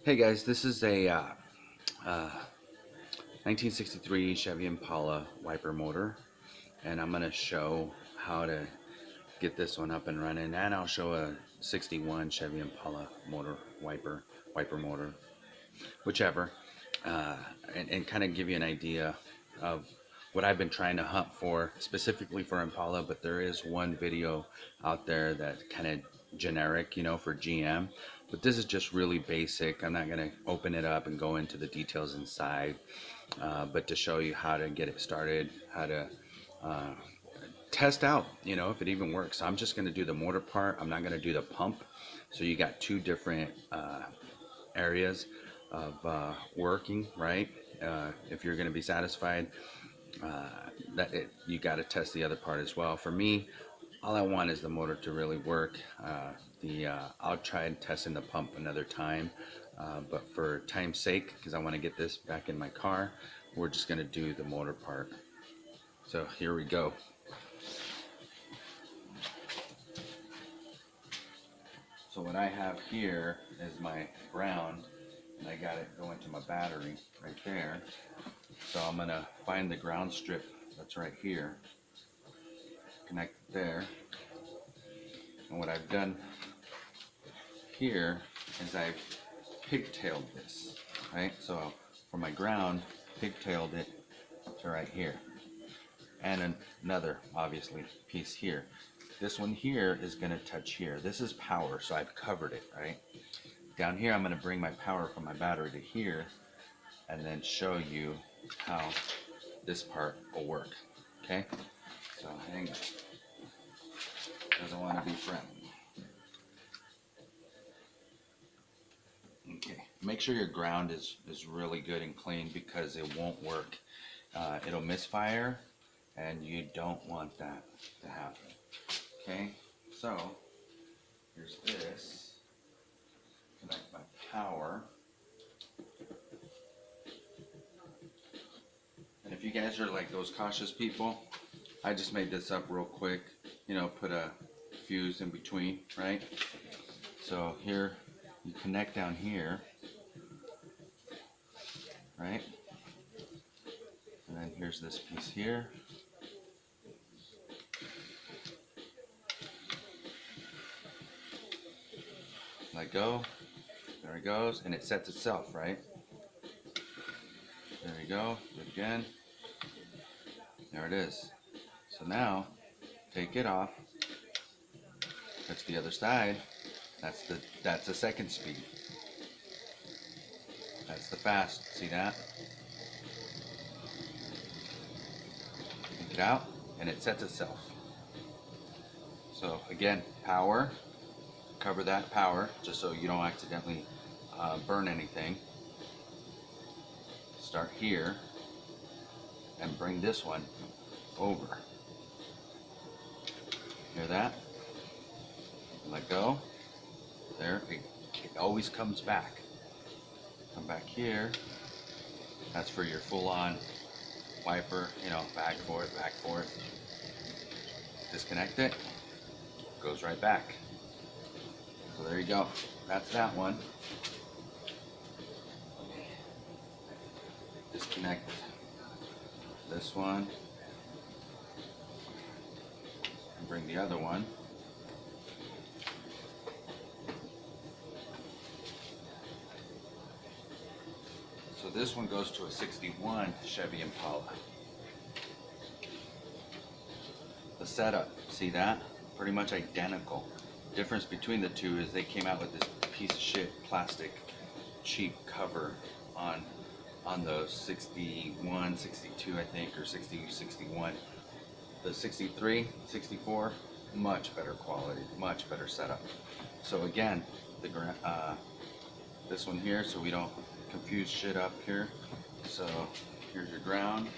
Hey guys, this is a 1963 Chevy Impala wiper motor, and I'm going to show how to get this one up and running, and I'll show a 61 Chevy Impala motor wiper motor, whichever, uh, and kind of give you an idea of what I've been trying to hunt for, specifically for Impala. But there is one video out there that kind of generic, for GM. But this is just really basic. I'm not going to open it up and go into the details inside, but to show you how to get it started, how to uh, test out, if it even works. I'm just going to do the motor part. I'm not going to do the pump. So you got two different areas of working, right? If you're going to be satisfied, you got to test the other part as well. For me, all I want is the motor to really work. I'll try testing the pump another time, but for time's sake, because I want to get this back in my car, we're just going to do the motor part. So here we go. So what I have here is my ground, and I got it going to my battery right there. So I'm going to find the ground strip that's right here, connect it there. And what I've done here is I've pigtailed this, right? So for my ground, pigtailed it to right here. And another, obviously, piece here. This one here is going to touch here. This is power, so I've covered it, right? Down here, I'm going to bring my power from my battery to here, and then show you how this part will work, okay? So hang on. Doesn't want to be friendly. Okay, make sure your ground is really good and clean, because it won't work. It'll misfire, and you don't want that to happen. Okay, so here's this. Connect my power. And if you guys are like those cautious people, I just made this up real quick. Put a fuse in between, right? So here, you connect down here, right? And then here's this piece here. Let go. There it goes, and it sets itself, right? There you go. Do it again. There it is. So now, take it off. Touch the other side. That's the second speed. That's the fast. See that? Take it out, and it sets itself. So again, power. Cover that power, just so you don't accidentally burn anything. Start here, and bring this one over. Hear that? Let go. There, it always comes back. Come back here. That's for your full-on wiper, back, forth. Disconnect it. Goes right back. So there you go. That's that one. Disconnect this one. And bring the other one. So this one goes to a 61 Chevy Impala. The setup, see that? Pretty much identical. Difference between the two is they came out with this piece of shit plastic cheap cover on the 61, 62 I think, or 60, 61. The 63, 64, much better quality, much better setup. So again, this one here, so we don't confuse shit up here. So here's your ground.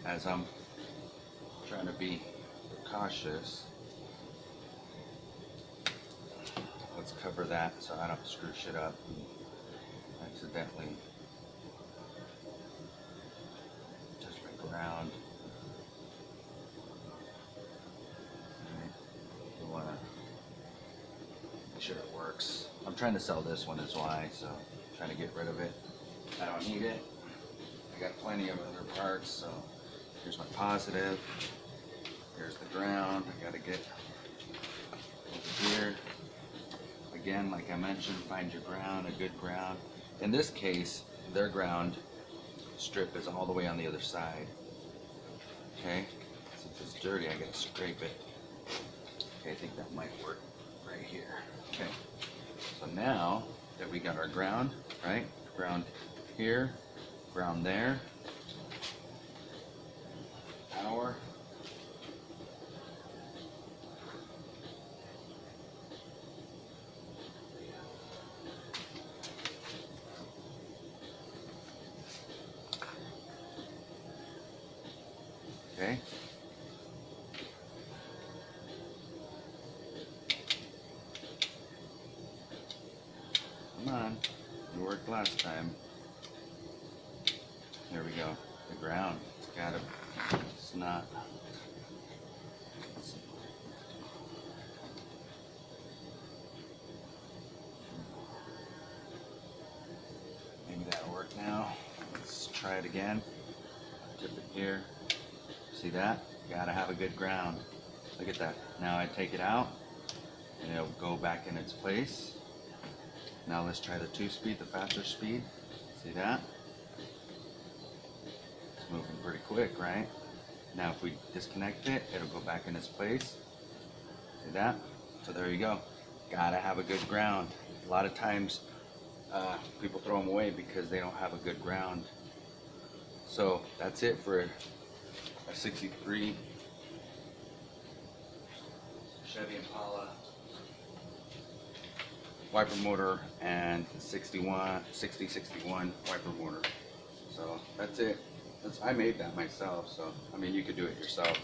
As I'm trying to be cautious, let's cover that so I don't screw shit up and accidentally touch my ground. You want to make sure works. I'm trying to sell this one is why, so I'm trying to get rid of it. I don't need it. I got plenty of other parts, so here's my positive. Here's the ground. I gotta get over here. Again, like I mentioned, find your ground, a good ground. In this case, their ground strip is all the way on the other side. Okay, since it's dirty, I gotta scrape it. Okay, I think that might work right here. Okay, so now that we got our ground, right? Ground here, ground there, power. Okay. Come on, it worked last time. There we go. The ground. It's got a. It's not. Maybe that'll work now. Let's try it again. Tip it here. See that? Gotta have a good ground. Look at that. Now I take it out and it'll go back in its place. Now let's try the 2-speed, the faster speed. See that? It's moving pretty quick, right? Now if we disconnect it, it'll go back in its place. See that? So there you go. Gotta have a good ground. A lot of times people throw them away because they don't have a good ground. So that's it for a 63 Chevy Impala wiper motor and 61 wiper motor. So that's it. I made that myself, so I mean you could do it yourself.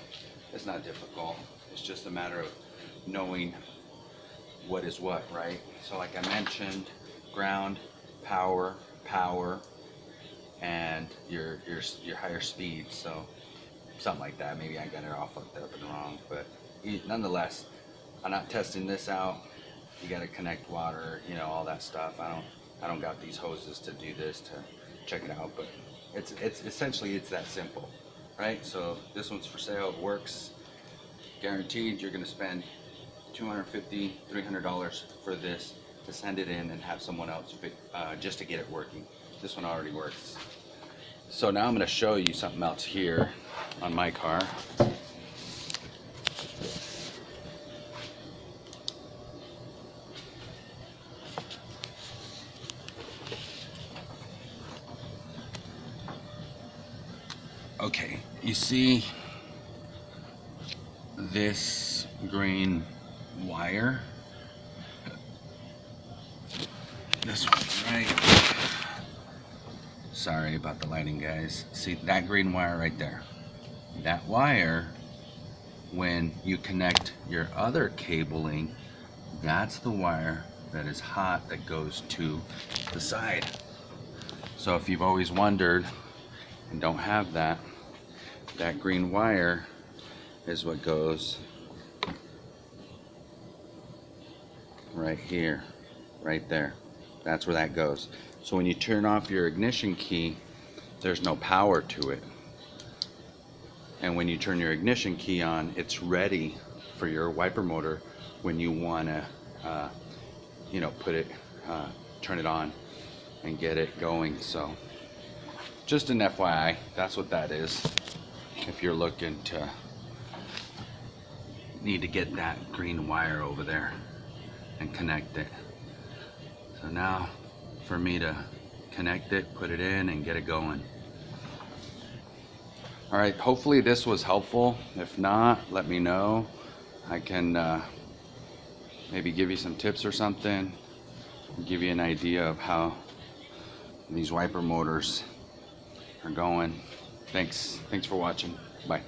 It's not difficult. It's just a matter of knowing what is what, right? So like I mentioned, ground, power, and your higher speed. So something like that. Maybe I got it all fucked up and wrong, but nonetheless, I'm not testing this out. You got to connect water, you know, all that stuff. I don't got these hoses to do this to check it out, but it's essentially it's that simple, right? So this one's for sale. It works, guaranteed. You're gonna spend $250, $300 for this to send it in and have someone else just to get it working. This one already works. So now I'm gonna show you something else here on my car. Okay, you see this green wire? This one, right? Sorry about the lighting, guys. See that green wire right there? That wire, when you connect your other cabling, that's the wire that is hot that goes to the side. So if you've always wondered and don't have that, that green wire is what goes right here, right there. That's where that goes. So when you turn off your ignition key, there's no power to it. And when you turn your ignition key on, it's ready for your wiper motor when you want to, you know, turn it on and get it going. So just an FYI, that's what that is. If you're looking to need to get that green wire over there and connect it. So now for me to connect it, put it in and get it going. All right, hopefully this was helpful. If not, let me know. I can maybe give you some tips or something, give you an idea of how these wiper motors are going. Thanks for watching. Bye.